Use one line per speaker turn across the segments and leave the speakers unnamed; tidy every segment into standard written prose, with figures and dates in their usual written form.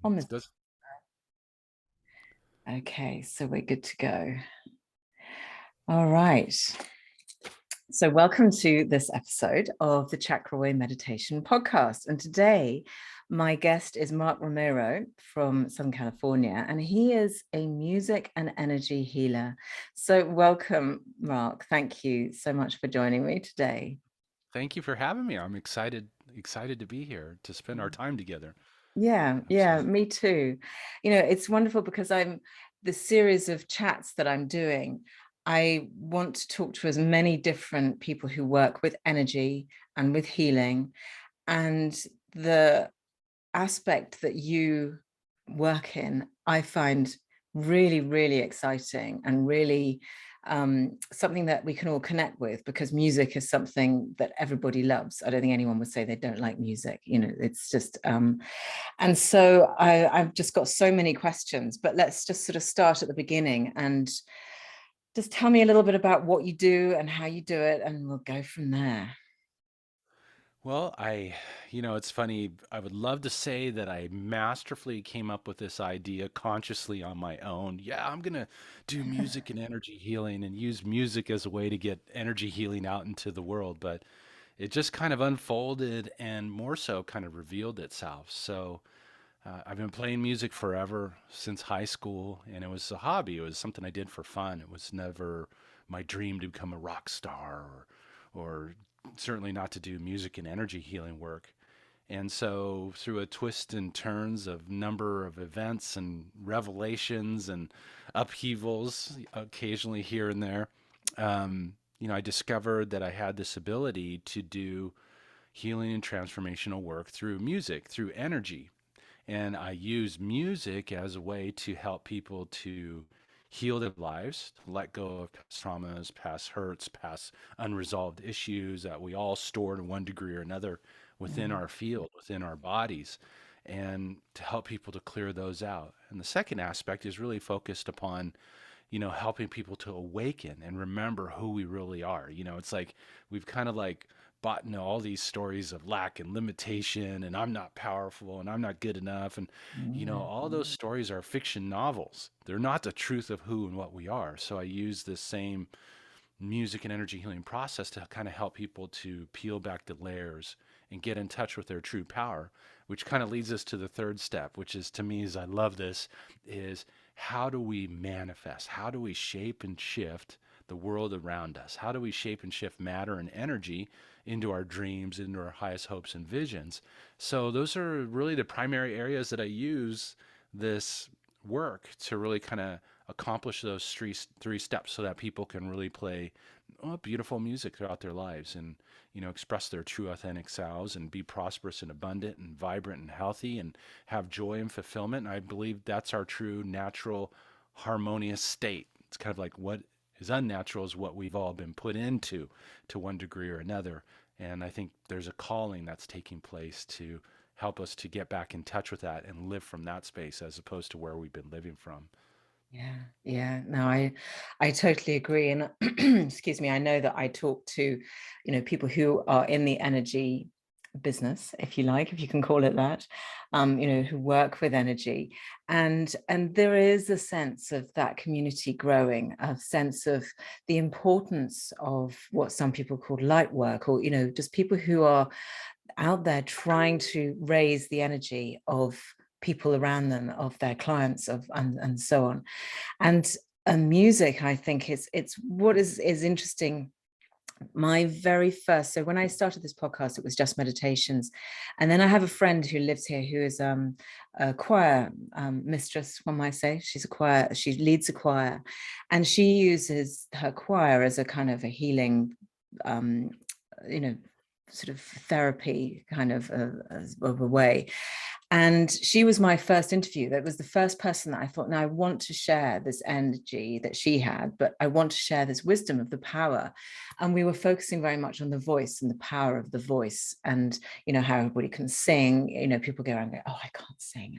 On the
Does
Okay, so we're good to go. All right. So, welcome to this episode of the Chakra Way Meditation Podcast. And today, my guest is Mark Romero from Southern California, and he is a music and energy healer. So, welcome, Mark. Thank you so much for joining me today.
Thank you for having me. I'm excited to be here to spend our time together.
Yeah,
Absolutely.
me too. It's wonderful because the series of chats that I'm doing, I want to talk to as many different people who work with energy and with healing. And the aspect that you work in, I find really, really exciting and really something that we can all connect with, because music is something that everybody loves. I don't think anyone would say they don't like music. It's just and so I've just got so many questions, but let's just sort of start at the beginning and just tell me a little bit about what you do and how you do it, and we'll go from there.
Well, it's funny. I would love to say that I masterfully came up with this idea consciously on my own. Yeah, I'm going to do music and energy healing and use music as a way to get energy healing out into the world. But it just kind of unfolded and more so kind of revealed itself. So, I've been playing music forever since high school, and it was a hobby. It was something I did for fun. It was never my dream to become a rock star or certainly not to do music and energy healing work. And so, through a twist and turns of number of events and revelations and upheavals, occasionally here and there, I discovered that I had this ability to do healing and transformational work through music, through energy. And I use music as a way to help people to heal their lives, to let go of past traumas, past hurts, past unresolved issues that we all store to one degree or another within
Mm,
our field, within our bodies, and to help people to clear those out. And the second aspect is really focused upon helping people to awaken and remember who we really are. It's like we've kind of like bought into all these stories of lack and limitation, and I'm not powerful and I'm not good enough. And,
mm,
all those stories are fiction novels. They're not the truth of who and what we are. So I use this same music and energy healing process to kind of help people to peel back the layers and get in touch with their true power, which kind of leads us to the third step, which is, to me, as I love this, is how do we manifest? How do we shape and shift the world around us? How do we shape and shift matter and energy into our dreams, into our highest hopes and visions? So those are really the primary areas that I use this work to really kind of accomplish those three steps so that people can really play beautiful music throughout their lives and express their true authentic selves and be prosperous and abundant and vibrant and healthy and have joy and fulfillment. And I believe that's our true natural harmonious state. It's kind of like what is unnatural is what we've all been put into to one degree or another. And I think there's a calling that's taking place to help us to get back in touch with that and live from that space as opposed to where we've been living from.
yeah. No, I totally agree. And excuse me, I know that I talk to, people who are in the energy business, if you like, if you can call it that, who work with energy. And there is a sense of that community growing, a sense of the importance of what some people call light work, or, just people who are out there trying to raise the energy of people around them, of their clients, and so on. And music, I think, it's what is interesting. My very first, so when I started this podcast, it was just meditations, and then I have a friend who lives here who is a choir mistress, one might say. She leads a choir, and she uses her choir as a kind of a healing, um, you know sort of therapy kind of a way. And she was my first interview. That was the first person that I thought, now I want to share this energy that she had, but I want to share this wisdom of the power. And we were focusing very much on the voice and the power of the voice, and how everybody can sing. People go around and go, oh, I can't sing.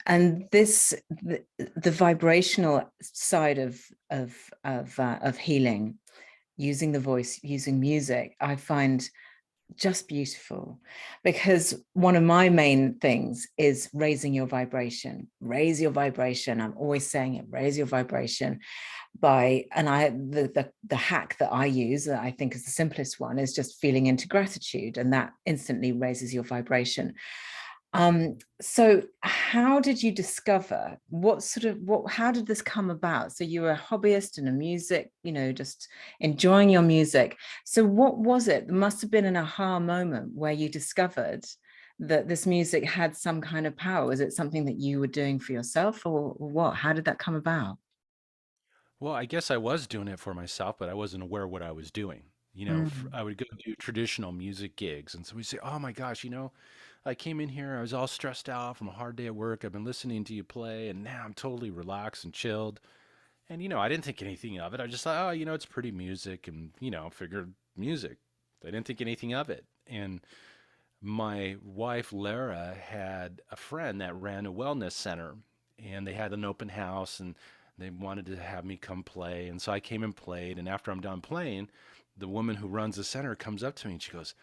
And the vibrational side of healing, using the voice, using music, I find just beautiful, because one of my main things is raising your vibration. Raise your vibration. I'm always saying it, raise your vibration by, and the hack that I use, that I think is the simplest one, is just feeling into gratitude, and that instantly raises your vibration. So how did you discover, how did this come about? So you were a hobbyist and a music, just enjoying your music. So what was it? There must have been an aha moment where you discovered that this music had some kind of power. Was it something that you were doing for yourself, or what? How did that come about?
Well, I guess I was doing it for myself, but I wasn't aware what I was doing.
Mm.
I would go do traditional music gigs, and somebody say, "Oh my gosh, I came in here, I was all stressed out from a hard day at work. I've been listening to you play, and now I'm totally relaxed and chilled." And I didn't think anything of it. I just thought, "Oh, it's pretty music," and figured music. I didn't think anything of it. And my wife Lara had a friend that ran a wellness center, and they had an open house, and they wanted to have me come play. And so I came and played. And after I'm done playing, the woman who runs the center comes up to me and she goes,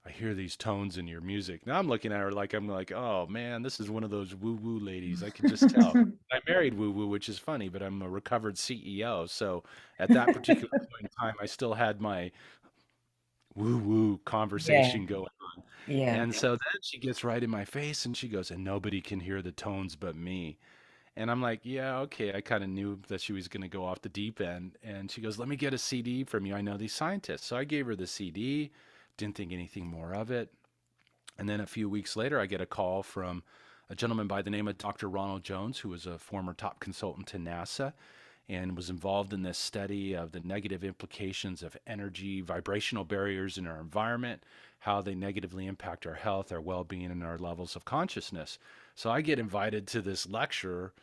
"I hear these tones in your music." Now I'm looking at her like I'm like, "Oh man, this is one of those woo woo ladies." I can just tell. I married woo woo, which is funny, but I'm a recovered CEO. So at that particular point in time, I still had my woo woo
Yeah,
conversation going.
yeah.
And so then she gets right in my face and she goes, "And nobody can hear the tones but me." And I'm like, "Yeah, okay." I kind of knew that she was going to go off the deep end. And she goes, "Let me get a CD from you. I know these scientists." So I gave her the CD, didn't think anything more of it. And then a few weeks later, I get a call from a gentleman by the name of Dr. Ronald Jones, who was a former top consultant to NASA and was involved in this study of the negative implications of energy, vibrational barriers in our environment, how they negatively impact our health, our well being, and our levels of consciousness. So I get invited to this lecture,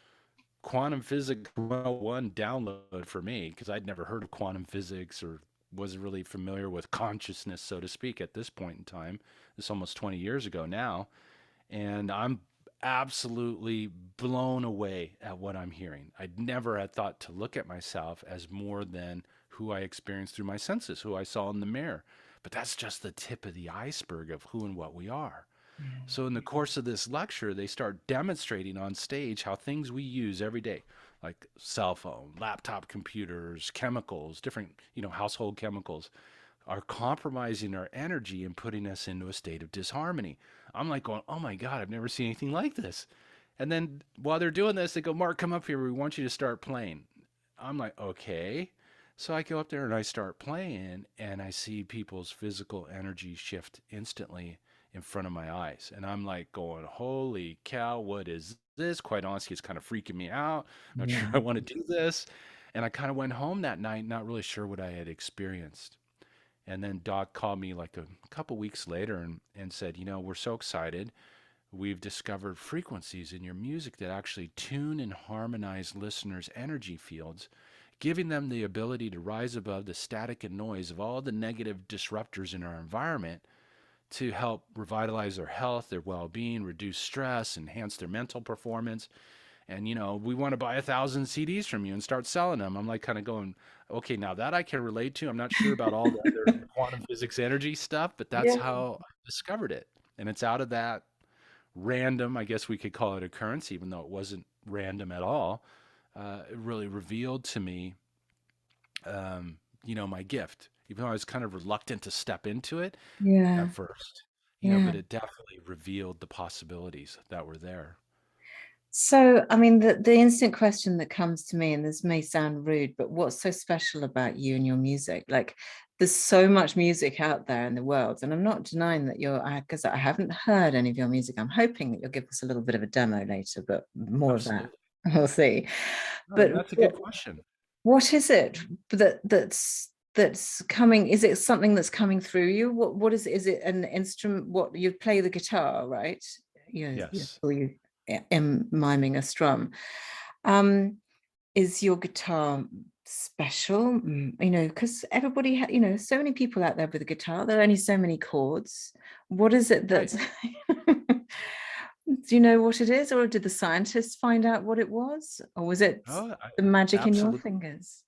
Quantum Physics 101 download for me, because I'd never heard of quantum physics or wasn't really familiar with consciousness, so to speak, at this point in time. It's almost 20 years ago now. And I'm absolutely blown away at what I'm hearing. I'd never had thought to look at myself as more than who I experienced through my senses, who I saw in the mirror. But that's just the tip of the iceberg of who and what we are.
Yeah.
So, in the course of this lecture, they start demonstrating on stage how things we use every day, like cell phone, laptop computers, chemicals, different, household chemicals, are compromising our energy and putting us into a state of disharmony. I'm like going, "Oh my God, I've never seen anything like this." And then while they're doing this, they go, "Mark, come up here. We want you to start playing." I'm like, "Okay." So I go up there and I start playing, and I see people's physical energy shift instantly in front of my eyes. And I'm like going, "Holy cow, what is this?" Quite honestly, it's kind of freaking me out. I'm not sure
Yeah.
I want to do this. And I kind of went home that night, not really sure what I had experienced. And then Doc called me like a couple weeks later and said, "We're so excited. We've discovered frequencies in your music that actually tune and harmonize listeners' energy fields, giving them the ability to rise above the static and noise of all the negative disruptors in our environment to help revitalize their health, their well being, reduce stress, enhance their mental performance. And we want to buy 1,000 CDs from you and start selling them." I'm like kind of going, "Okay, now that I can relate to. I'm not sure about all the other quantum physics energy stuff, but that's
Yeah.
how I discovered it." And it's out of that random, I guess we could call it occurrence, even though it wasn't random at all. It really revealed to me, my gift, even though I was kind of reluctant to step into it at
Yeah.
first, but
Yeah.
it definitely revealed the possibilities that were there.
So, I mean, the instant question that comes to me, and this may sound rude, but what's so special about you and your music? Like, there's so much music out there in the world, and I'm not denying that because I haven't heard any of your music. I'm hoping that you'll give us a little bit of a demo later, but more of that
Absolutely.
we'll see.
No,
But
that's a good question.
what is it that's coming? Is it something that's coming through you? What is it? Is it an instrument? What you play the guitar, right?
Yes.
Or you miming a strum. Um, is your guitar special? Because everybody, so many people out there with a guitar. There are only so many chords. What is it
Right.
that's? Do you know what it is, or did the scientists find out what it was, or was it
Oh,
the magic in your
absolutely.
fingers?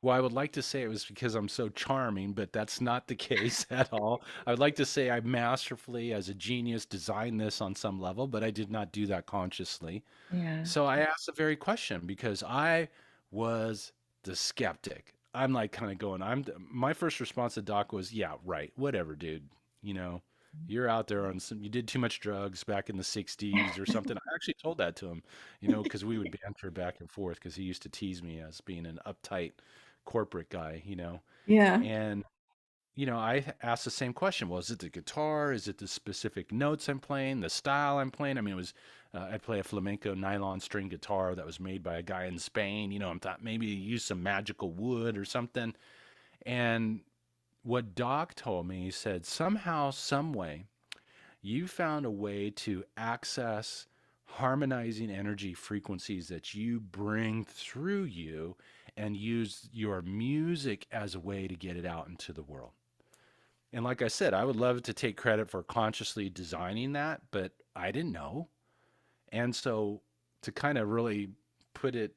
Well, I would like to say it was because I'm so charming, but that's not the case at all. I would like to say I masterfully, as a genius, designed this on some level, but I did not do that consciously.
Yeah.
So I asked the very question because I was the skeptic. I'm like kind of going, my first response to Doc was, yeah, right, whatever, dude. You know, you're out there on some, you did too much drugs back in the 60s or something. I actually told that to him, because we would banter back and forth because he used to tease me as being an uptight corporate guy.
Yeah.
And I asked the same question. Well, is it the guitar? Is it the specific notes I'm playing? The style I'm playing? I mean, I play a flamenco nylon string guitar that was made by a guy in Spain. I thought maybe he used some magical wood or something. And what Doc told me, he said, somehow, some way, you found a way to access harmonizing energy frequencies that you bring through you and use your music as a way to get it out into the world. And like I said, I would love to take credit for consciously designing that, but I didn't know. And so to kind of really put it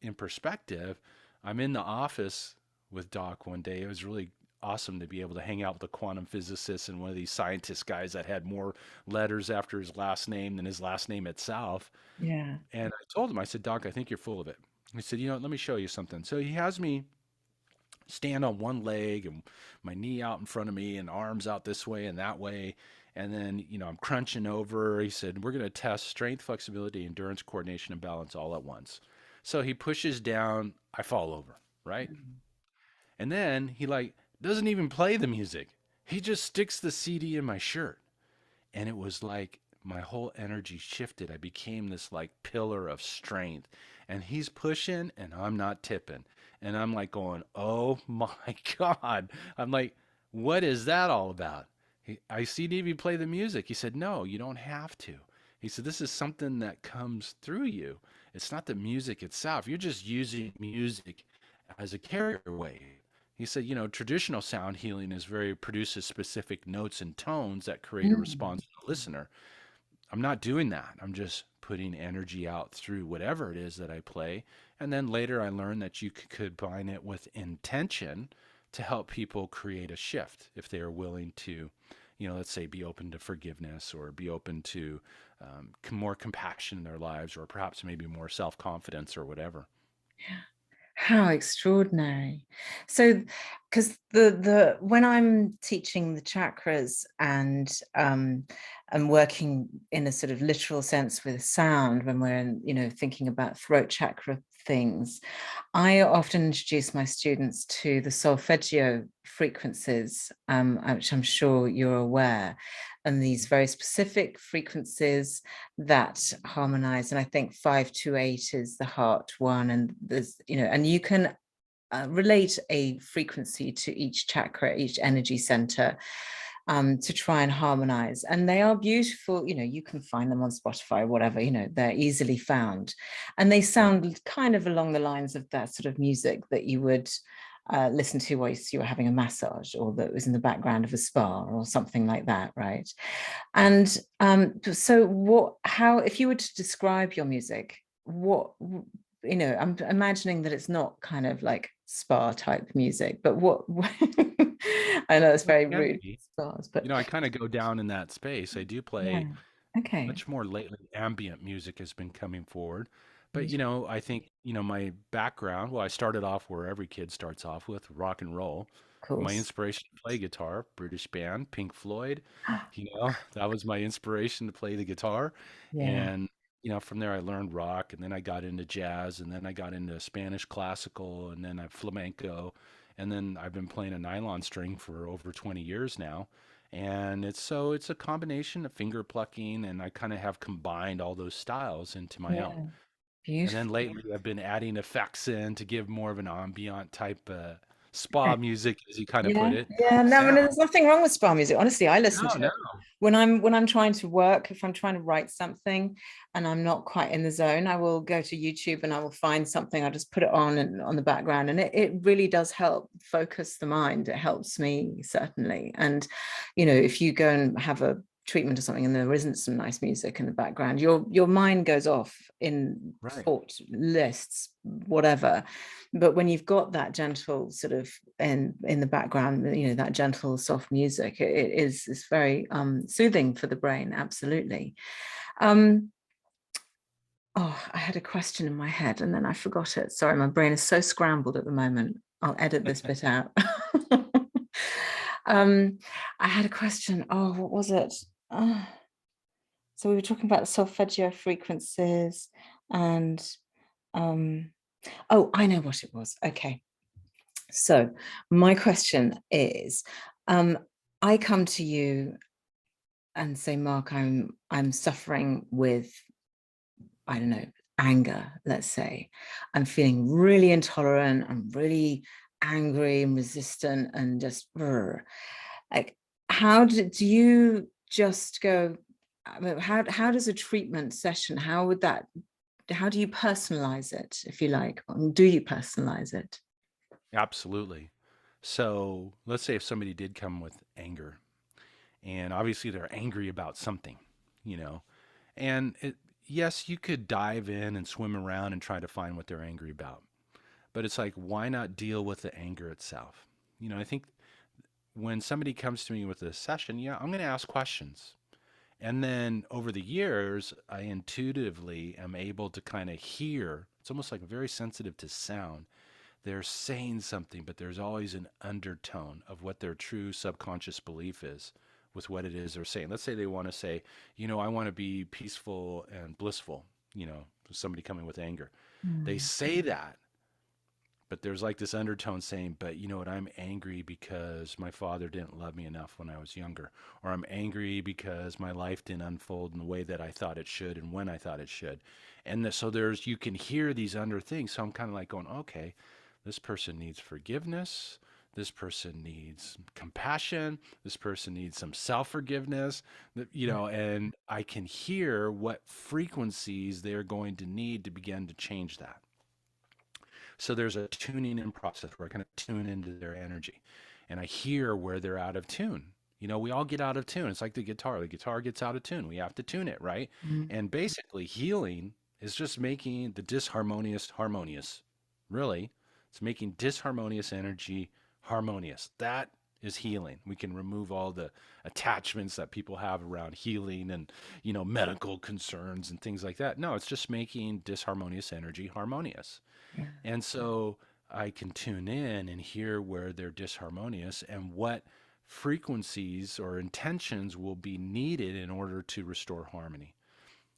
in perspective, I'm in the office with Doc one day. It was really awesome to be able to hang out with a quantum physicist and one of these scientist guys that had more letters after his last name than his last name itself.
Yeah.
And I told him, I said, Doc, I think you're full of it. He said, let me show you something. So he has me stand on one leg and my knee out in front of me and arms out this way and that way. And then, I'm crunching over. He said, we're going to test strength, flexibility, endurance, coordination, and balance all at once. So he pushes down, I fall over, right? And then he like doesn't even play the music. He just sticks the CD in my shirt. And it was like my whole energy shifted. I became this like pillar of strength. And he's pushing and I'm not tipping. And I'm like going, oh my God. I'm like, what is that all about? I see Davey play the music. He said, no, you don't have to. He said, this is something that comes through you. It's not the music itself. You're just using music as a carrier wave. He said, traditional sound healing is very produces specific notes and tones that create a
Mm.
response to the listener. I'm not doing that. I'm just putting energy out through whatever it is that I play. And then later I learned that you could combine it with intention to help people create a shift if they are willing to, let's say be open to forgiveness or be open to more compassion in their lives or perhaps maybe more self confidence or whatever.
How extraordinary. So, because the when I'm teaching the chakras and working in a sort of literal sense with sound, when we're thinking about throat chakra things, I often introduce my students to the solfeggio frequencies, which I'm sure you're aware, and these very specific frequencies that harmonize. And I think 528 is the heart one, and and you can relate a frequency to each chakra, each energy center, to try and harmonize. And they are beautiful. You can find them on Spotify, whatever, they're easily found. And they
Right.
sound kind of along the lines of that sort of music that you would listen to while you were having a massage, or that was in the background of a spa or something like that, right? And so how, if you were to describe your music, I'm imagining that it's not kind of like spa type music, but I know it's
Well,
very
it can
rude,
be.
spas, but
I kind of go down in that space. I do
yeah.
play
Okay.
much more lately. Ambient music has been coming forward. But,
Beautiful.
I think, my background, well, I started off where every kid starts off with rock and roll.
Of
My
course.
inspiration to play guitar, British band, Pink Floyd, that was my inspiration to play the guitar.
Yeah.
And, from there I learned rock and then I got into jazz and then I got into Spanish classical and then I flamenco. And then I've been playing a nylon string for over 20 years now. And it's a combination of finger plucking, and I kind of have combined all those styles into my own.
Yeah.
And then
Beautiful.
lately, I've been adding effects in to give more of an ambient type spa music, as you kind of put
Yeah,
it,
yeah. No, I mean,
sound.
there's nothing wrong with spa music. Honestly, I listen
No,
to
no.
it when I'm trying to work. If I'm trying to write something and I'm not quite in the zone, I will go to YouTube and I will find something. I just put it on and on the background, and it really does help focus the mind. It helps me certainly. And if you go and have a treatment or something and there isn't some nice music in the background, your mind goes off in
Right.
thought lists, whatever. But when you've got that gentle sort of in the background, that gentle soft music, it is it's very soothing for the brain. Absolutely. um oh, I had a question in my head and then I forgot it. Sorry, my brain is so scrambled at the moment. I'll edit this bit out. um I had a question. Oh, what was it? uh, so we were talking about solfeggio frequencies and um oh, I know what it was. Okay. So my question is, um I come to you and say, Mark, I'm suffering with, I don't know, anger, let's say. I'm feeling really intolerant, I'm really angry and resistant and just like, how do you just go, I mean, how does a treatment session, how do you personalize it, if you like? Do you personalize it?
Absolutely. So let's say if somebody did come with anger, and obviously they're angry about something, you know, and yes, you could dive in and swim around and try to find what they're angry about. But it's like, why not deal with the anger itself? I think when somebody comes to me with a session, yeah, I'm going to ask questions. And then over the years, I intuitively am able to kind of hear. It's almost like very sensitive to sound. They're saying something, but there's always an undertone of what their true subconscious belief is with what it is they're saying. Let's say they want to say, I want to be peaceful and blissful, somebody coming with anger. They
Mm.
say that, but there's like this undertone saying, but you know what, I'm angry because my father didn't love me enough when I was younger, or I'm angry because my life didn't unfold in the way that I thought it should and when I thought it should. So you can hear these under things. So I'm kind of like going, okay, this person needs forgiveness. This person needs compassion. This person needs some self forgiveness, and I can hear what frequencies they're going to need to begin to change that. So there's a tuning in process where I kind of tune into their energy and I hear where they're out of tune. We all get out of tune. It's like the guitar. The guitar gets out of tune. We have to tune it, right?
Mm.
And basically, healing is just making the disharmonious harmonious. Really, it's making disharmonious energy harmonious. That is healing. We can remove all the attachments that people have around healing and, medical concerns and things like that. No, it's just making disharmonious energy harmonious.
Yeah.
And so I can tune in and hear where they're disharmonious and what frequencies or intentions will be needed in order to restore harmony.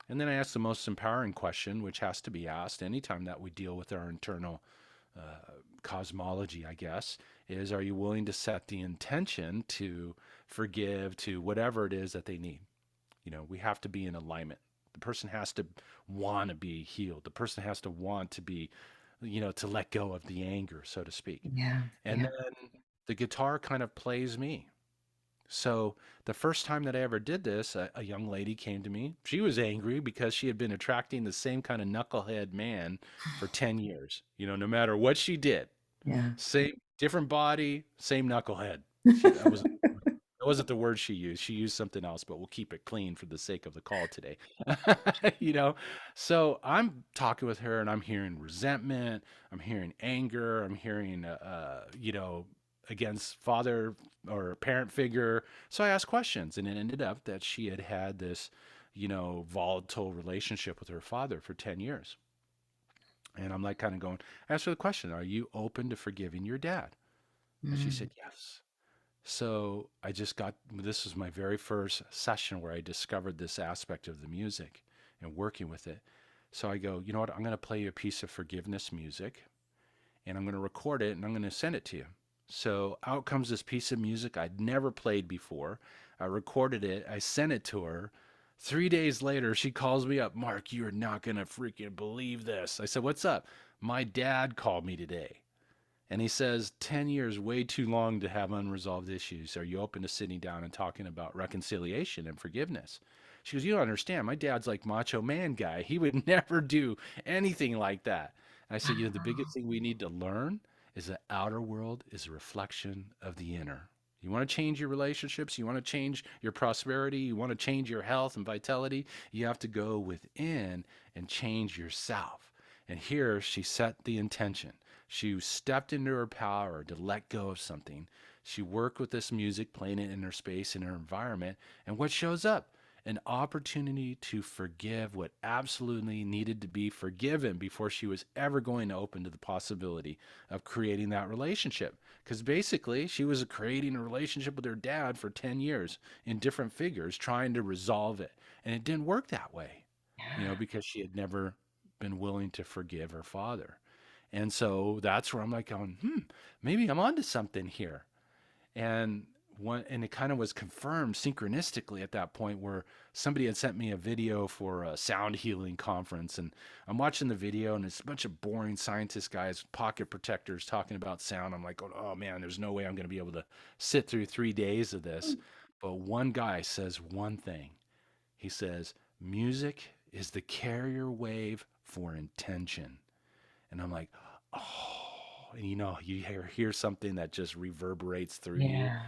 And then I ask the most empowering question, which has to be asked anytime that we deal with our internal cosmology, I guess, is, are you willing to set the intention to forgive, to whatever it is that they need? We have to be in alignment. The person has to want to be healed. The person has to want to be, to let go of the anger, so to speak.
Yeah.
And
Yeah.
then the guitar kind of plays me. So the first time that I ever did this, a young lady came to me. She was angry because she had been attracting the same kind of knucklehead man for 10 years. No matter what she did,
Yeah.
same, different body, same knucklehead. That wasn't the word she used. She used something else, but we'll keep it clean for the sake of the call today. you know, so I'm talking with her and I'm hearing resentment, I'm hearing anger, I'm hearing, against father or parent figure. So I asked questions, and it ended up that she had had this, volatile relationship with her father for 10 years. And I'm like kind of going, ask her the question, are you open to forgiving your dad? And she
Mm.
said, yes. So this was my very first session where I discovered this aspect of the music and working with it. So I go, you know what? I'm going to play you a piece of forgiveness music and I'm going to record it and I'm going to send it to you. So out comes this piece of music I'd never played before. I recorded it. I sent it to her. 3 days later, she calls me up. Mark, you're not going to freaking believe this. I said, what's up? My dad called me today. And he says, 10 years, way too long to have unresolved issues. Are you open to sitting down and talking about reconciliation and forgiveness? She goes, you don't understand. My dad's like macho man guy. He would never do anything like that. And I said, the biggest thing we need to learn is the outer world is a reflection of the inner. You want to change your relationships, you want to change your prosperity, you want to change your health and vitality, you have to go within and change yourself. And here she set the intention. She stepped into her power to let go of something. She worked with this music, playing it in her space, in her environment. And what shows up? An opportunity to forgive what absolutely needed to be forgiven before she was ever going to open to the possibility of creating that relationship. Because basically, she was creating a relationship with her dad for 10 years in different figures, trying to resolve it. And it didn't work that way,
Yeah.
because she had never been willing to forgive her father. And so that's where I'm like going, maybe I'm onto something here. And and it kind of was confirmed synchronistically at that point where somebody had sent me a video for a sound healing conference, and I'm watching the video and it's a bunch of boring scientist guys with pocket protectors talking about sound. I'm like, oh man, there's no way I'm going to be able to sit through 3 days of this. But one guy says one thing. He says music is the carrier wave for intention. And I'm like, oh, and you hear something that just reverberates through you.
Yeah.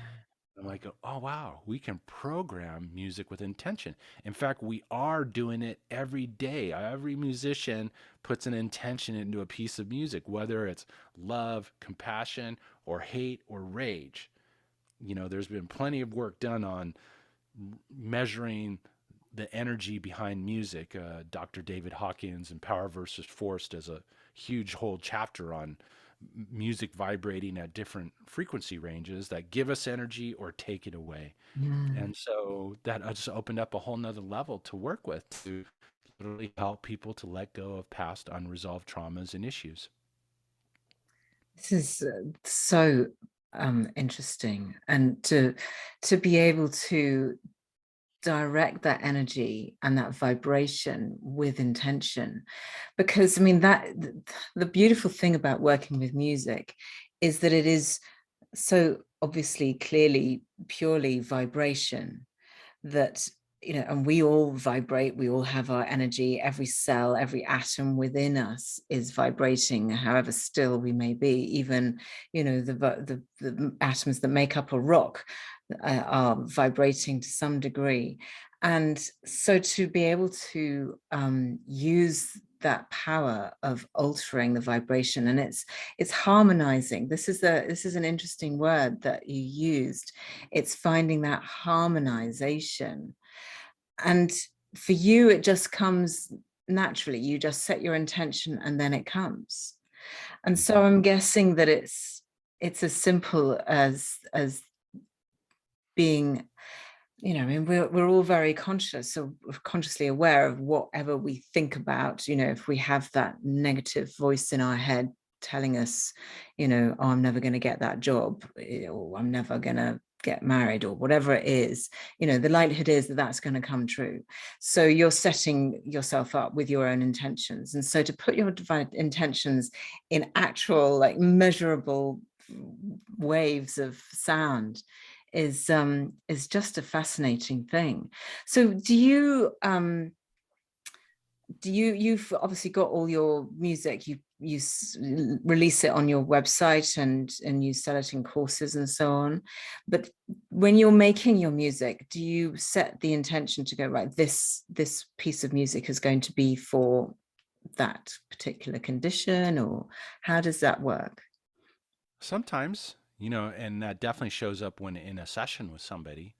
I'm like, oh, wow, we can program music with intention. In fact, we are doing it every day. Every musician puts an intention into a piece of music, whether it's love, compassion, or hate or rage. There's been plenty of work done on measuring the energy behind music. Dr. David Hawkins and Power versus Force does a huge whole chapter on music vibrating at different frequency ranges that give us energy or take it away.
Mm.
And so that just opened up a whole nother level to work with to literally help people to let go of past unresolved traumas and issues.
This is so interesting, and to be able to direct that energy and that vibration with intention. Because I mean, that the beautiful thing about working with music is that it is so obviously clearly purely vibration, that and we all vibrate, we all have our energy, every cell, every atom within us is vibrating, however still we may be. Even the atoms that make up a rock are vibrating to some degree. And so to be able to use that power of altering the vibration, and it's harmonizing. This is an interesting word that you used. It's finding that harmonization. And for you, it just comes naturally. You just set your intention and then it comes. And
Mhm.
so I'm guessing that it's as simple as being, I mean, we're all very conscious, so we're consciously aware of whatever we think about. If we have that negative voice in our head telling us, oh, I'm never going to get that job, or I'm never going to get married, or whatever it is, the likelihood is that that's going to come true. So you're setting yourself up with your own intentions. And so to put your divine intentions in actual, like, measurable waves of sound is just a fascinating thing. So you've obviously got all your music, you release it on your website, and you sell it in courses and so on, but when you're making your music, do you set the intention to go, right, this piece of music is going to be for that particular condition, or how does that work?
Sometimes, and that definitely shows up when in a session with somebody.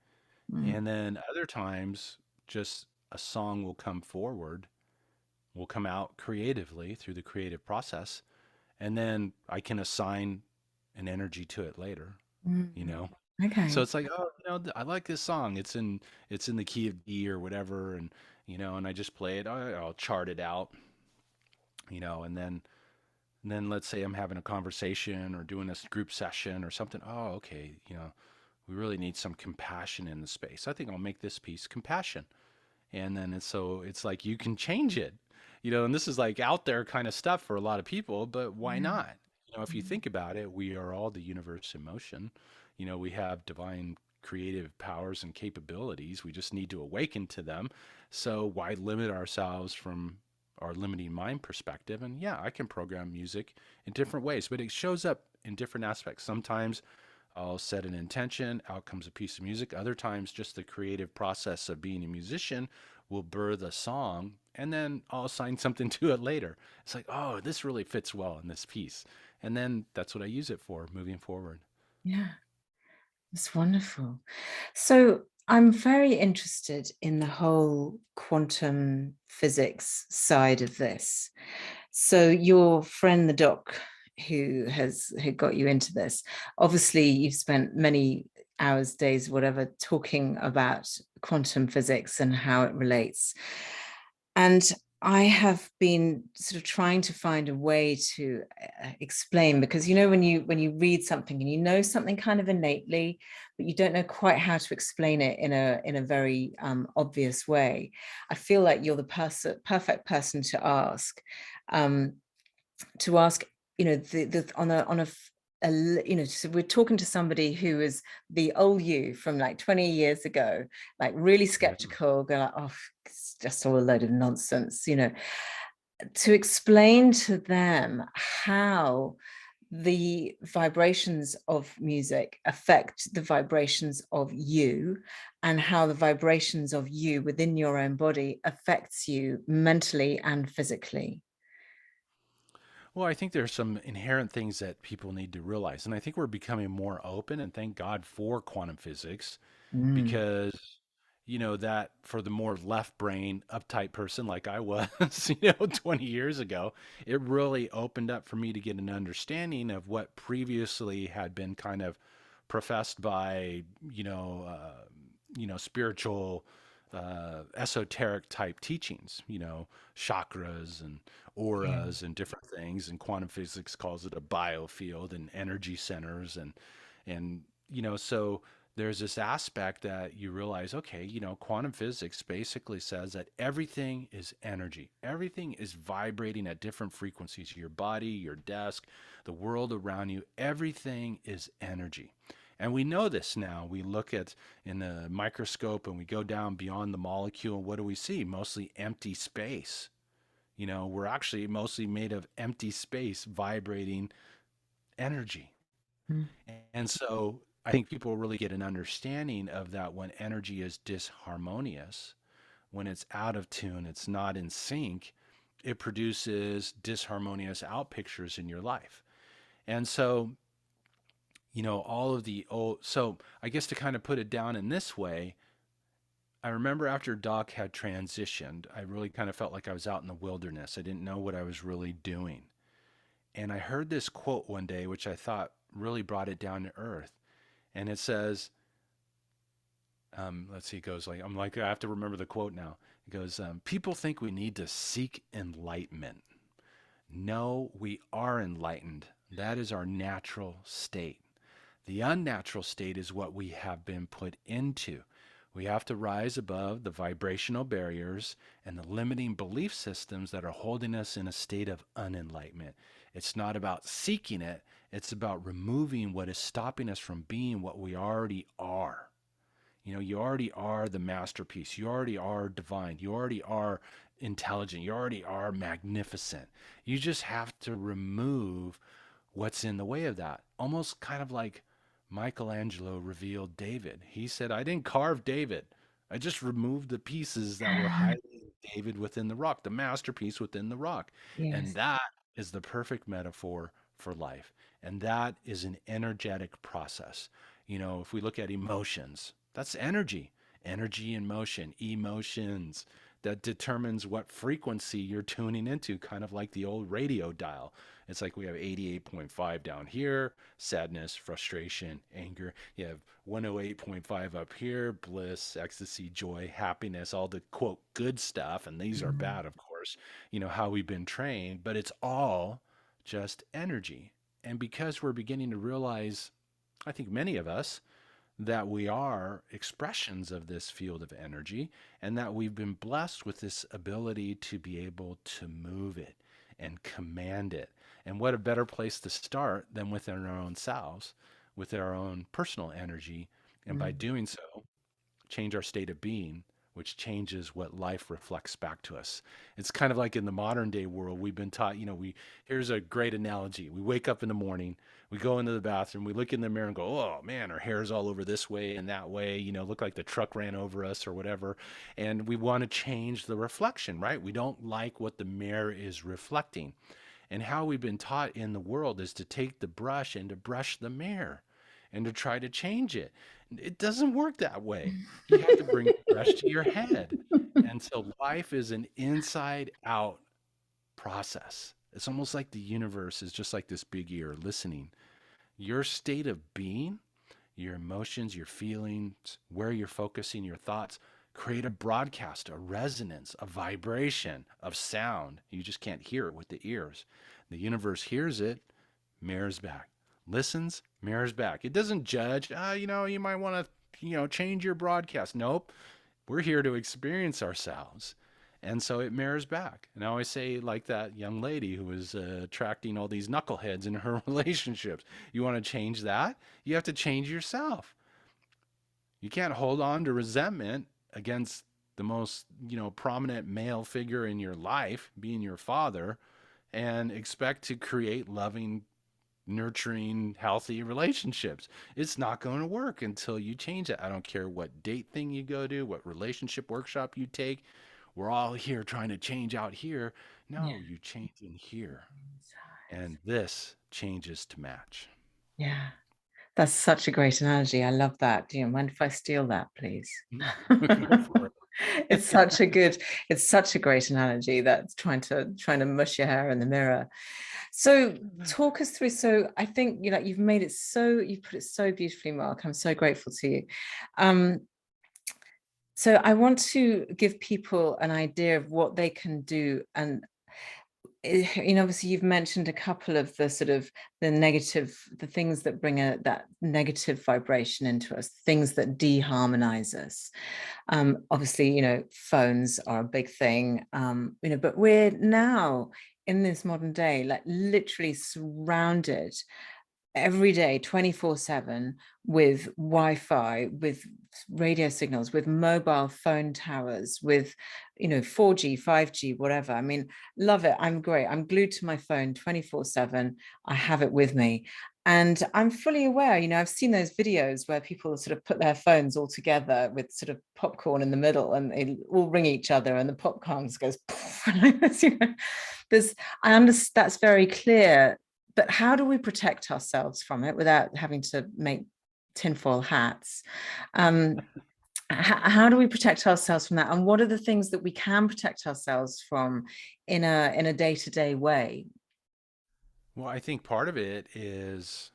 Mm.
And then other times, just a song will come forward, will come out creatively through the creative process. And then I can assign an energy to it later, you
Mm.
know? So
Okay.
it's like, oh, I like this song. It's in the key of D or whatever. And, and I just play it. I'll chart it out, and then let's say I'm having a conversation or doing this group session or something. Oh, okay. We really need some compassion in the space. I think I'll make this piece compassion. And then it's like you can change it, and this is like out there kind of stuff for a lot of people, but why
Yeah.
not? If you think about it, we are all the universe in motion. We have divine creative powers and capabilities. We just need to awaken to them. So why limit ourselves from our limiting mind perspective? And yeah, I can program music in different ways, but it shows up in different aspects. Sometimes I'll set an intention, out comes a piece of music. Other times, just the creative process of being a musician will birth a song, and then I'll assign something to it later. It's like, oh, this really fits well in this piece. And then that's what I use it for moving forward.
Yeah, it's wonderful. So I'm very interested in the whole quantum physics side of this. So your friend, the doc, who got you into this, obviously you've spent many hours, days, whatever, talking about quantum physics and how it relates. And I have been sort of trying to find a way to explain, because when you read something and you know something kind of innately, but you don't know quite how to explain it in a very obvious way. I feel like you're the perfect person um, to ask, the so we're talking to somebody who is the old you from like 20 years ago, like really
Mhm.
skeptical, go like, oh, it's just all a load of nonsense, to explain to them how the vibrations of music affect the vibrations of you, and how the vibrations of you within your own body affects you mentally and physically.
Well, I think there's some inherent things that people need to realize. And I think we're becoming more open, and thank God for quantum physics,
Mm,
because that for the more left brain uptight person like I was 20 years ago, it really opened up for me to get an understanding of what previously had been kind of professed by spiritual esoteric type teachings, chakras and
yeah.
auras and different things, and quantum physics calls it a biofield and energy centers, so there's this aspect that you realize, okay, quantum physics basically says that everything is energy. Everything is vibrating at different frequencies. Your body, your desk, the world around you, everything is energy. And we know this now. We look at in the microscope and we go down beyond the molecule. And what do we see? Mostly empty space. We're actually mostly made of empty space vibrating energy.
Mm,
And so I think people really get an understanding of that when energy is disharmonious, when it's out of tune, it's not in sync, it produces disharmonious out pictures in your life. And so, all of the old, so I guess to kind of put it down in this way, I remember after Doc had transitioned, I really kind of felt like I was out in the wilderness. I didn't know what I was really doing. And I heard this quote one day, which I thought really brought it down to earth. And it says, let's see, it goes like, I'm like, I have to remember the quote now. It goes, people think we need to seek enlightenment. No, we are enlightened. That is our natural state. The unnatural state is what we have been put into. We have to rise above the vibrational barriers and the limiting belief systems that are holding us in a state of unenlightenment. It's not about seeking it, it's about removing what is stopping us from being what we already are. You already are the masterpiece. You already are divine. You already are intelligent. You already are magnificent. You just have to remove what's in the way of that. Almost kind of like Michelangelo revealed David. He said, I didn't carve David. I just removed the pieces that were hiding David within the rock, the masterpiece within the rock. And
yes.
that is the perfect metaphor for life. And that is an energetic process. If we look at emotions, that's energy, energy in motion, emotions that determines what frequency you're tuning into, kind of like the old radio dial. It's like we have 88.5 down here, sadness, frustration, anger. You have 108.5 up here, bliss, ecstasy, joy, happiness, all the quote good stuff. And these are
Mm,
bad, of course, how we've been trained, but it's all just energy. And because we're beginning to realize, I think many of us, that we are expressions of this field of energy, and that we've been blessed with this ability to be able to move it and command it. And what a better place to start than within our own selves, with our own personal energy, and by
mm,
doing so, change our state of being which changes what life reflects back to us. It's kind of like in the modern day world, we've been taught, here's a great analogy. We wake up in the morning, we go into the bathroom, we look in the mirror and go, oh man, our hair's all over this way and that way, look like the truck ran over us or whatever. And we want to change the reflection, right? We don't like what the mirror is reflecting. And how we've been taught in the world is to take the brush and to brush the mirror and to try to change it. It doesn't work that way. You have to bring the brush to your head. And so life is an inside out process. It's almost like the universe is just like this big ear listening. Your state of being, your emotions, your feelings, where you're focusing your thoughts, create a broadcast, a resonance, a vibration of sound. You just can't hear it with the ears. The universe hears it, mirrors back. Listens, mirrors back. It doesn't judge. You might want to, change your broadcast. Nope. We're here to experience ourselves. And so it mirrors back. And I always say, like that young lady who was attracting all these knuckleheads in her relationships. You want to change that? You have to change yourself. You can't hold on to resentment against the most, prominent male figure in your life, being your father, and expect to create loving, nurturing, healthy relationships. It's not going to work until you change it. I don't care what date thing you go to, what relationship workshop you take. We're all here trying to change out here.
Yeah.
No, you change in here. And this changes to match.
Yeah. That's such a great analogy. I love that. Do you mind if I steal that, please?
Go for
It's
it.
such a good, it's such a great analogy that's trying to mush your hair in the mirror. So talk us through. So I think you've put it so beautifully, Mark. I'm so grateful to you. Um, so I want to give people an idea of what they can do. And obviously you've mentioned a couple of the sort of the things that bring that negative vibration into us, things that deharmonize us. Obviously, phones are a big thing, but we're now in this modern day, like literally surrounded every day 24/7 with Wi-Fi, with radio signals, with mobile phone towers, with 4G, 5G, whatever. I mean, love it. I'm great. I'm glued to my phone 24/7. I have it with me. And I'm fully aware, I've seen those videos where people sort of put their phones all together with sort of popcorn in the middle and they all ring each other and the popcorn just goes there's I understand that's very clear, but how do we protect ourselves from it without having to make tinfoil hats? How do we protect ourselves from that? And what are the things that we can protect ourselves from in a day-to-day way?
Well, I think part of it is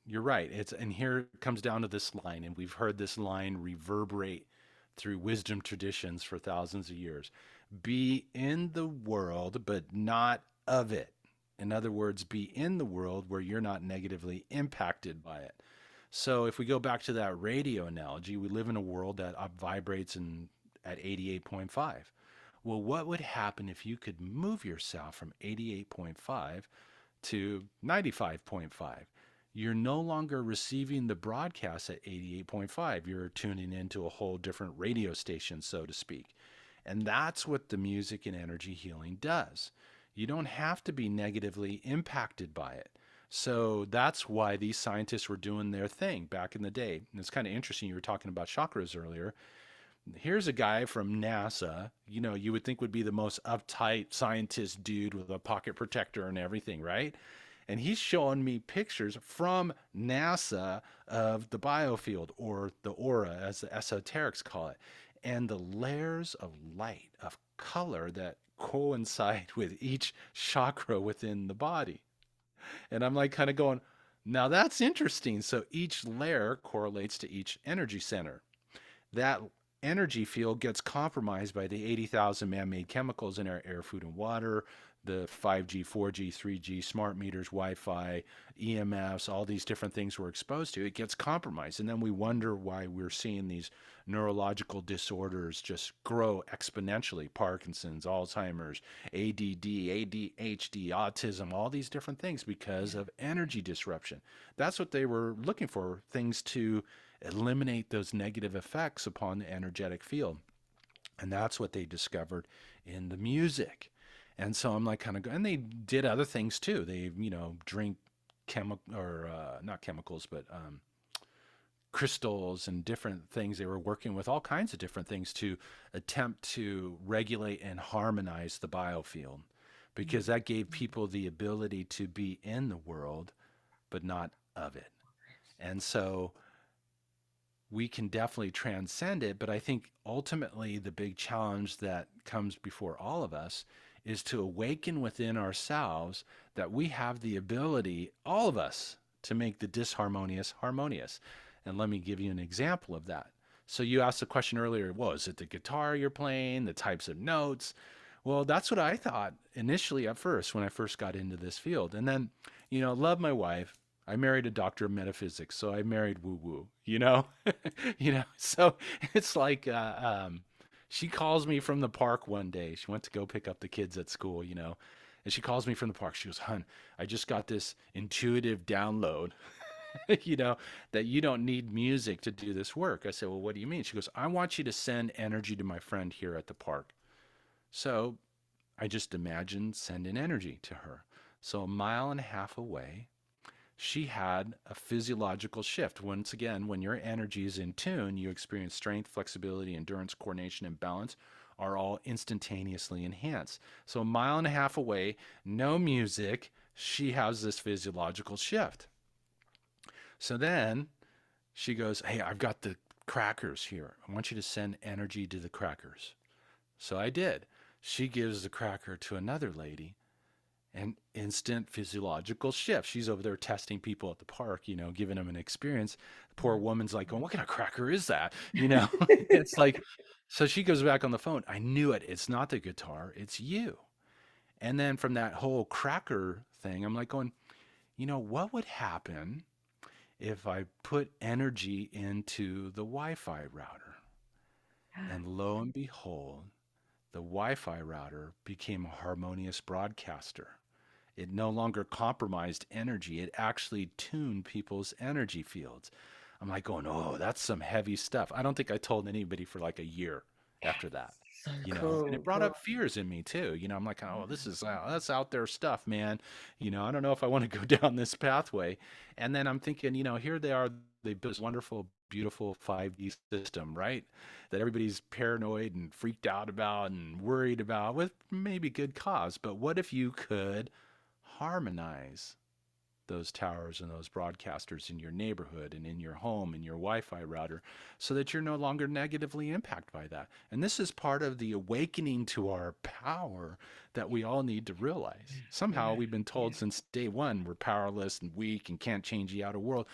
you're right. And here it comes down to this line, and we've heard this line reverberate through wisdom traditions for thousands of years. Be in the world, but not of it. In other words, be in the world where you're not negatively impacted by it. So if we go back to that radio analogy, we live in a world that vibrates at 88.5. Well, what would happen if you could move yourself from 88.5 to 95.5? You're no longer receiving the broadcast at 88.5. You're tuning into a whole different radio station, so to speak. And that's what the music and energy healing does. You don't have to be negatively impacted by it. So that's why these scientists were doing their thing back in the day. And it's kind of interesting. You were talking about chakras earlier. Here's a guy from NASA, you would think would be the most uptight scientist dude with a pocket protector and everything, right? And he's showing me pictures from NASA of the biofield, or the aura, as the esoterics call it, and the layers of light, of color that coincide with each chakra within the body. And I'm like kind of going, now that's interesting. So each layer correlates to each energy center. That energy field gets compromised by the 80,000 man-made chemicals in our air, food, and water, the 5G, 4G, 3G, smart meters, Wi-Fi, EMFs, all these different things we're exposed to. It gets compromised. And then we wonder why we're seeing these neurological disorders just grow exponentially. Parkinson's, Alzheimer's, ADD, ADHD, autism, all these different things because of energy disruption. That's what they were looking for, things to eliminate those negative effects upon the energetic field. And that's what they discovered in the music. And so I'm like kind of, and they did other things too. They, drink chemical or not chemicals, but crystals and different things. They were working with all kinds of different things to attempt to regulate and harmonize the biofield because that gave people the ability to be in the world, but not of it. And so we can definitely transcend it. But I think ultimately the big challenge that comes before all of us is to awaken within ourselves that we have the ability, all of us, to make the disharmonious harmonious. And let me give you an example of that. So you asked the question earlier, well, is it the guitar you're playing, the types of notes? Well, that's what I thought initially at first when I first got into this field. And then, love my wife. I married a doctor of metaphysics, so I married woo woo, So it's like she calls me from the park one day. She went to go pick up the kids at school, and she calls me from the park. She goes, "Hun, I just got this intuitive download, you know, that you don't need music to do this work." I said, "Well, what do you mean?" She goes, "I want you to send energy to my friend here at the park." So I just imagined sending energy to her. So a mile and a half away, she had a physiological shift. Once again, when your energy is in tune, you experience strength, flexibility, endurance, coordination, and balance are all instantaneously enhanced. So a mile and a half away, no music, she has this physiological shift. So then she goes, "Hey, I've got the crackers here. I want you to send energy to the crackers." So I did. She gives the cracker to another lady, and instant physiological shift. She's over there testing people at the park, giving them an experience. The poor woman's like, going, "What kind of cracker is that?" It's like, so she goes back on the phone. "I knew it. It's not the guitar, it's you." And then from that whole cracker thing, I'm like going, what would happen if I put energy into the Wi Fi router? And lo and behold, the Wi Fi router became a harmonious broadcaster. It no longer compromised energy. It actually tuned people's energy fields. I'm like going, "Oh, that's some heavy stuff." I don't think I told anybody for like a year after that,
So
and it
cool,
brought
cool.
up fears in me too. I'm like, "Oh, this is that's out there stuff, man. I don't know if I want to go down this pathway." And then I'm thinking, here they are. They built this wonderful, beautiful 5D system, right? That everybody's paranoid and freaked out about and worried about with maybe good cause. But what if you could harmonize those towers and those broadcasters in your neighborhood and in your home and your Wi-Fi router so that you're no longer negatively impacted by that? And this is part of the awakening to our power that we all need to realize. Somehow
Yeah,
we've been told since day one we're powerless and weak and can't change the outer world.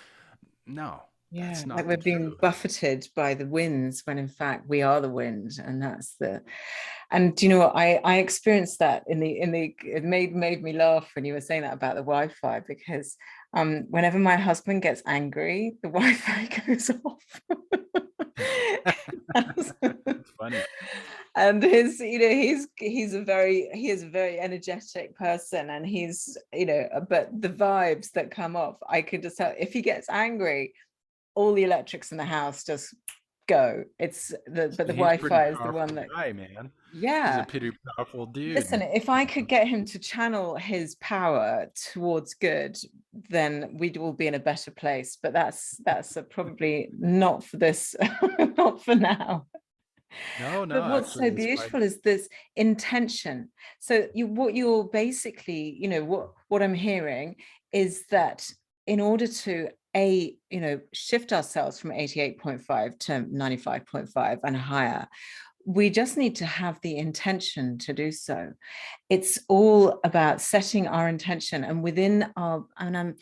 No,
yeah,
that's
like
not the
we're being
truth.
buffeted by the winds when in fact we are the wind, and that's the. And do you know what, I experienced that in the it made me laugh when you were saying that about the Wi-Fi, because whenever my husband gets angry, the Wi-Fi goes off.
It's funny.
And he is a very energetic person, and he's, but the vibes that come off, I could just tell if he gets angry, all the electrics in the house just go. But the
He's a pretty
Wi-Fi is the
powerful
one that,
guy, man. He's a
yeah.
pretty powerful dude.
Listen, if I could get him to channel his power towards good, then we'd all be in a better place. But probably not for this, not for now.
No,
But
no,
what's
actually,
so
that's why.
beautiful is this intention. So what you're basically, what I'm hearing is that in order to shift ourselves from 88.5 to 95.5 and higher, we just need to have the intention to do so. It's all about setting our intention, and I'm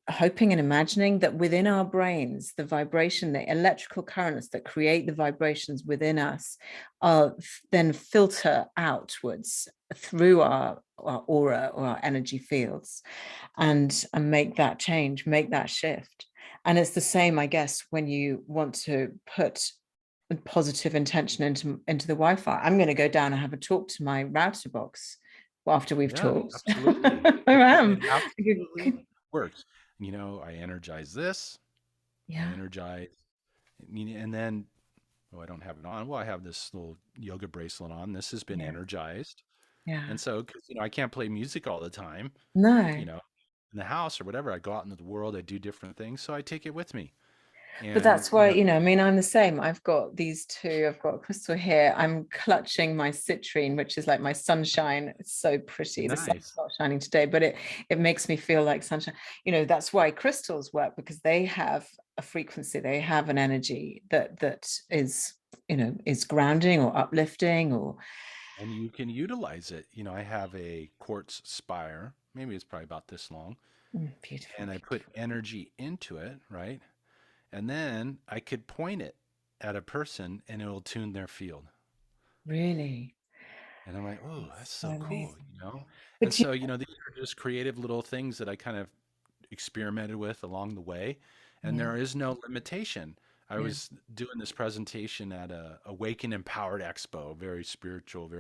hoping and imagining that within our brains, the vibration, the electrical currents that create the vibrations within us are then filter outwards through our aura or our energy fields, and make that change, make that shift. And it's the same, I guess, when you want to put positive intention into the Wi-Fi. I'm going to go down and have a talk to my router box after we've
Yeah,
talked.
absolutely.
I am.
It absolutely works. I energize this, I
Yeah.
energize, and then Oh, I don't have it on. Well, I have this little yoga bracelet on. This has been
Yeah.
energized.
Yeah.
And so, because, I can't play music all the time,
No.
you know, in the house or whatever, I go out into the world, I do different things. So I take it with me.
But
And,
that's why, I mean, I'm the same. I've got these two. I've got a crystal here. I'm clutching my citrine, which is like my sunshine. It's so pretty. The sun's
nice.
not shining today, but it makes me feel like sunshine. That's why crystals work, because they have a frequency, they have an energy that is, is grounding or uplifting or
And you can utilize it. I have a quartz spire. Maybe it's probably about this long.
beautiful,
And I put
beautiful.
energy into it, right? And then I could point it at a person and it'll tune their field.
Really.
And I'm like, oh, that's
It's so
so cool.
amazing.
And
But
so, these are just creative little things that I kind of experimented with along the way. And
yeah,
there is no limitation. I
yeah.
was doing this presentation at a Awaken Empowered Expo, very spiritual,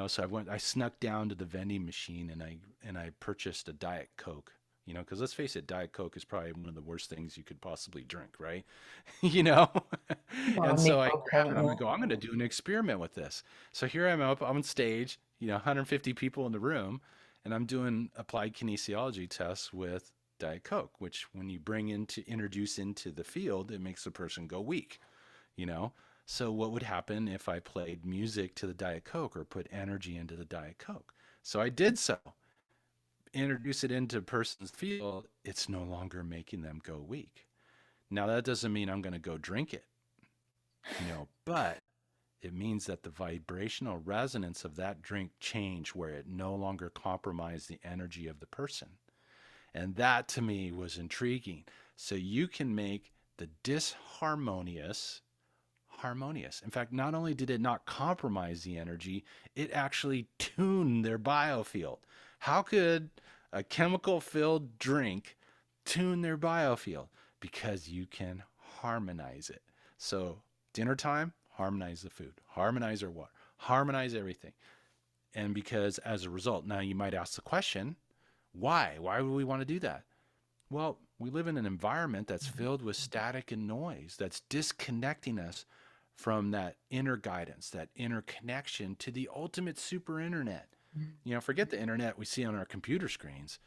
so I snuck down to the vending machine and I purchased a Diet Coke, because let's face it, Diet Coke is probably one of the worst things you could possibly drink, right? you know?
Well,
And
me
so I grab
also,
it. I'm going to do an experiment with this. So here I'm up on stage, 150 people in the room, and I'm doing applied kinesiology tests with Diet Coke, which when you introduce into the field, it makes the person go weak, you know? So what would happen if I played music to the Diet Coke or put energy into the Diet Coke? So I did so. Introduce it into a person's field, it's no longer making them go weak. Now that doesn't mean I'm going to go drink it, but it means that the vibrational resonance of that drink changed where it no longer compromised the energy of the person. And that to me was intriguing. So you can make the disharmonious harmonious. In fact, not only did it not compromise the energy, it actually tuned their biofield. How could a chemical filled drink tune their biofield? Because you can harmonize it. So, dinner time, harmonize the food, harmonize our water, harmonize everything. And because as a result, now you might ask the question, why? Why would we want to do that? Well, we live in an environment that's filled with static and noise that's disconnecting us from that inner guidance, that inner connection to the ultimate super internet. Forget the internet we see on our computer screens.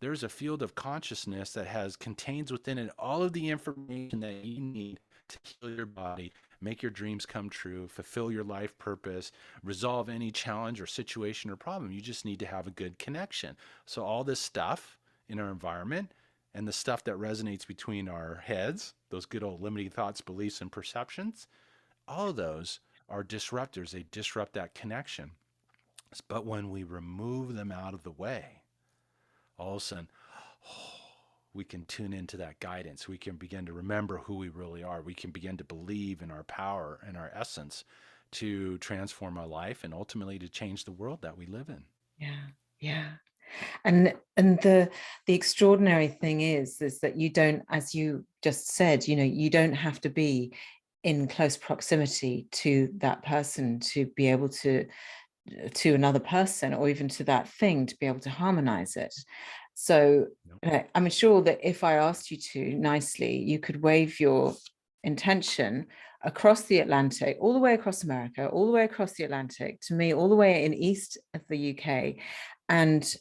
There's a field of consciousness that contains within it all of the information that you need to heal your body, make your dreams come true, fulfill your life purpose, resolve any challenge or situation or problem. You just need to have a good connection. So all this stuff in our environment and the stuff that resonates between our heads, those good old limiting thoughts, beliefs, and perceptions, all of those are disruptors. They disrupt that connection. But when we remove them out of the way, all of a sudden, we can tune into that guidance. We can begin to remember who we really are. We can begin to believe in our power and our essence to transform our life and ultimately to change the world that we live in.
Yeah, yeah. And the extraordinary thing is that you don't, as you just said, you don't have to be in close proximity to that person to be able to another person or even to that thing to be able to harmonize it. So
Yep.
I'm sure that if I asked you to nicely, you could wave your intention across the Atlantic, all the way across America, all the way across the Atlantic, to me, all the way in east of the UK, and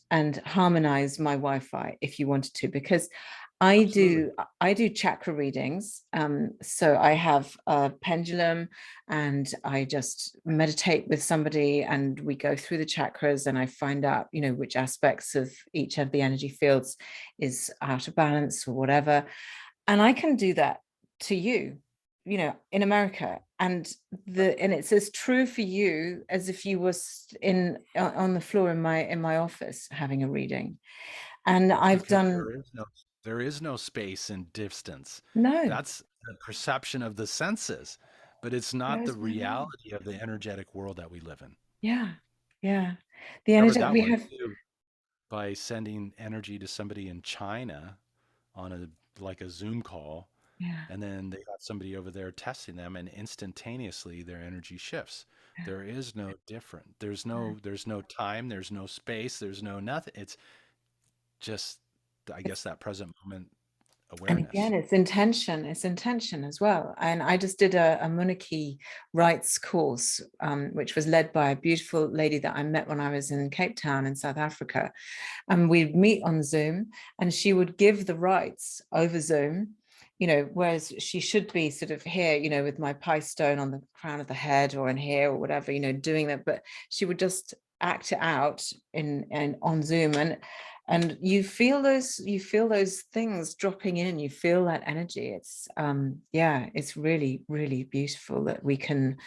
harmonize my Wi-Fi if you wanted to, because I
Absolutely.
do I do chakra readings. So I have a pendulum and I just meditate with somebody and we go through the chakras and I find out, which aspects of each of the energy fields is out of balance or whatever. And I can do that to you, in America. And it's as true for you as if you was in on the floor in my office having a reading. And I've
Because
done
there is no space and distance.
no,
That's the perception of the senses, but it's
there
not the
is no,
reality of the energetic world that we live in.
yeah, yeah. The
Covered
energy
that
we
one
have,
too by sending energy to somebody in China on a Zoom call,
yeah,
and then they got somebody over there testing them, and instantaneously their energy shifts. There is no different. There's no time, there's no space, there's no nothing. It's just, I
it's
guess, that present moment
And
awareness.
again, it's intention as well. And I just did a monarchy rites course, which was led by a beautiful lady that I met when I was in Cape Town in South Africa. And we'd meet on Zoom, and she would give the rites over Zoom, whereas she should be sort of here, with my pi stone on the crown of the head or in here or whatever, doing that. But she would just act it out in on Zoom, and you feel those things dropping in, you feel that energy. It's yeah, it's really, really beautiful that we can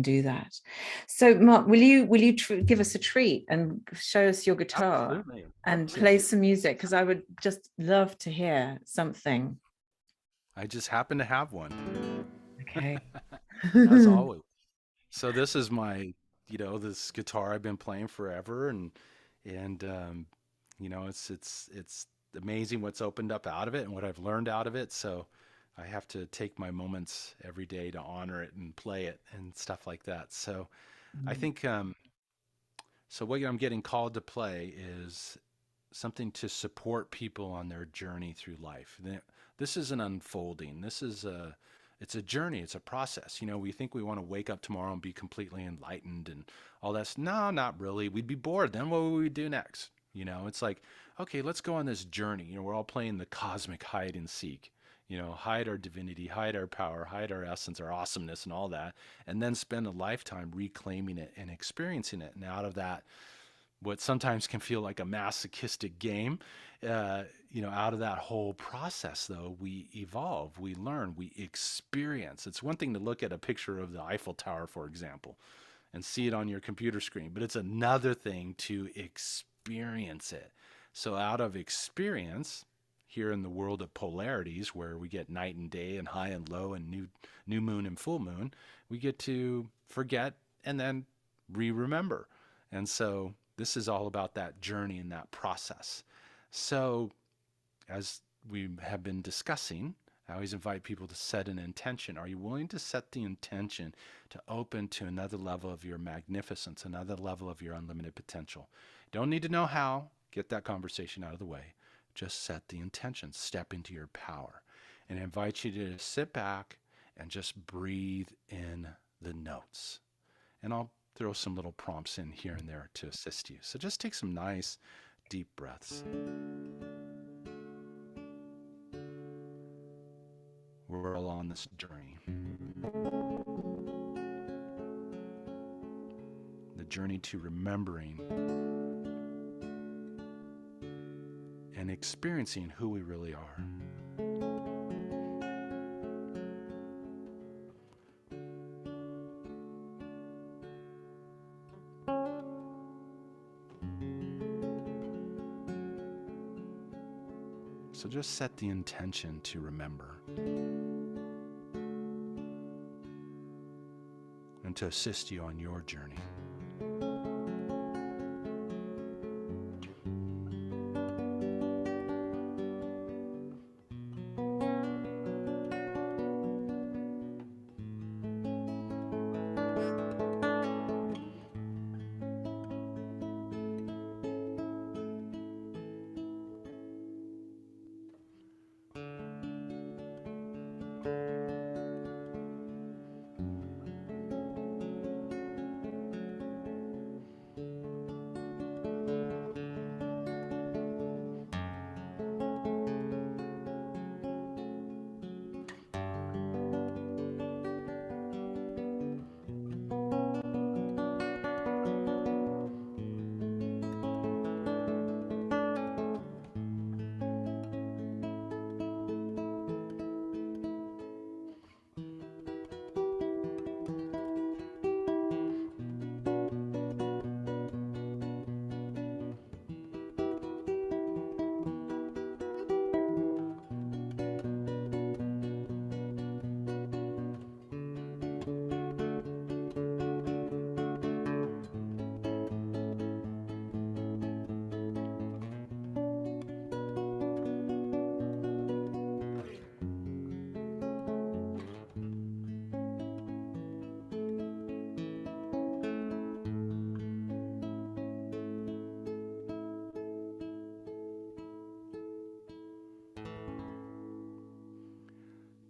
do that. So Mark, will you give us a treat and show us your guitar
Absolutely. Love
and play
to.
some music, because I would just love to hear something.
I just happen to have one,
Okay.
as always. So this is my, this guitar I've been playing forever, and it's amazing what's opened up out of it and what I've learned out of it. So I have to take my moments every day to honor it and play it and stuff like that. So I think so. What I'm getting called to play is something to support people on their journey through life. This is an unfolding. It's a journey. It's a process. We think we want to wake up tomorrow and be completely enlightened and all that. No, not really. We'd be bored. Then what would we do next? It's like, okay, let's go on this journey. We're all playing the cosmic hide and seek. Hide our divinity, hide our power, hide our essence, our awesomeness, and all that, and then spend a lifetime reclaiming it and experiencing it. And out of that, what sometimes can feel like a masochistic game, out of that whole process, though, we evolve, we learn, we experience. It's one thing to look at a picture of the Eiffel Tower, for example, and see it on your computer screen, but it's another thing to experience it. So, out of experience, here in the world of polarities, where we get night and day and high and low and new moon and full moon, we get to forget and then remember. And so this is all about that journey and that process. So, as we have been discussing, I always invite people to set an intention. Are you willing to set the intention to open to another level of your magnificence, another level of your unlimited potential? Don't need to know how. Get that conversation out of the way. Just set the intention. Step into your power. And I invite you to sit back and just breathe in the notes. And I'll throw some little prompts in here and there to assist you. So just take some nice deep breaths. We're all on this journey. The journey to remembering and experiencing who we really are. So just set the intention to remember and to assist you on your journey.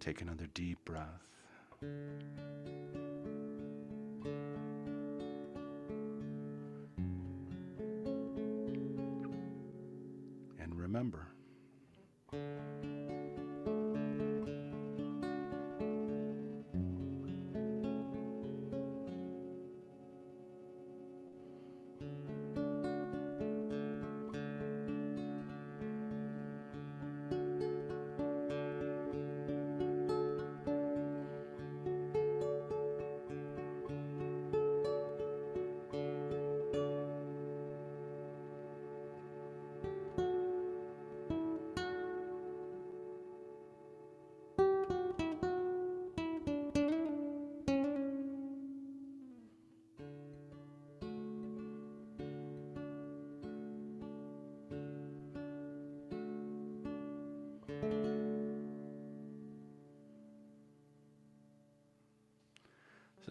Take another deep breath. And remember,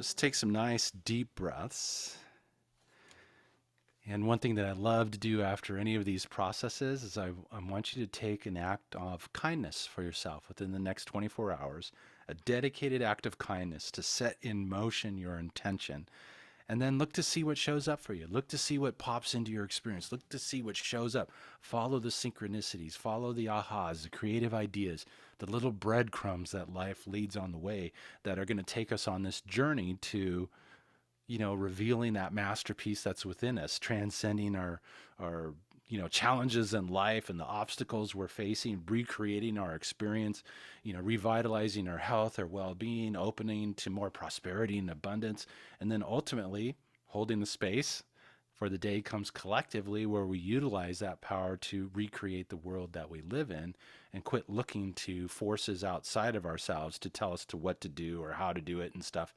just take some nice deep breaths. And one thing that I love to do after any of these processes is I want you to take an act of kindness for yourself within the next 24 hours, a dedicated act of kindness to set in motion your intention. And then look to see what shows up for you. Look to see what pops into your experience. Look to see what shows up. Follow the synchronicities, follow the ahas, the creative ideas, the little breadcrumbs that life leads on the way that are going to take us on this journey to revealing that masterpiece that's within us, transcending our challenges in life and the obstacles we're facing, recreating our experience, revitalizing our health, our well-being, opening to more prosperity and abundance, and then ultimately holding the space for the day comes collectively where we utilize that power to recreate the world that we live in and quit looking to forces outside of ourselves to tell us to what to do or how to do it and stuff,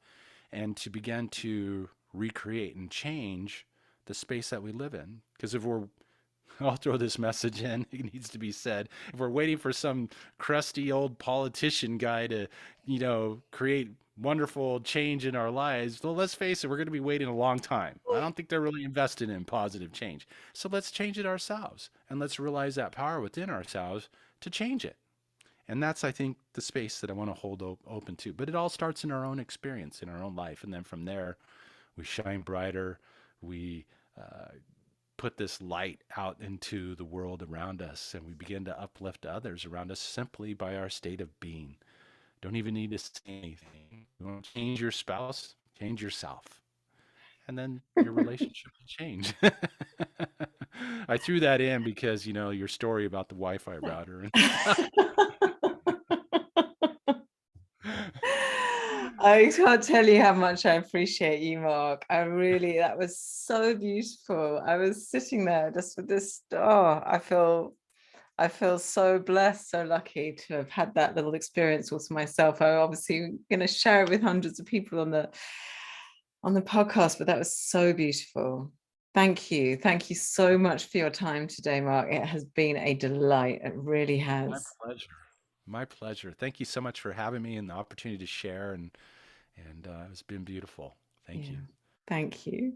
and to begin to recreate and change the space that we live in. Because if we're, I'll throw this message in, it needs to be said. If we're waiting for some crusty old politician guy to, create wonderful change in our lives, well, let's face it, we're going to be waiting a long time. I don't think they're really invested in positive change. So let's change it ourselves and let's realize that power within ourselves to change it. And that's, I think, the space that I want to hold open to. But it all starts in our own experience, in our own life. And then from there, we shine brighter. We uh, put this light out into the world around us, and we begin to uplift others around us simply by our state of being. Don't even need to say anything. You want to change your spouse, change yourself. And then your relationship will change. I threw that in because, your story about the Wi Fi router and stuff.
I can't tell you how much I appreciate you, Mark. That was so beautiful. I was sitting there just with this, I feel so blessed, so lucky to have had that little experience also myself. I obviously going to share it with hundreds of people on the podcast, but that was so beautiful. Thank you. Thank you so much for your time today, Mark. It has been a delight. It really
My
has.
pleasure. My pleasure. Thank you so much for having me and the opportunity to share, and it's been beautiful. Thank you.
Yeah. Thank you.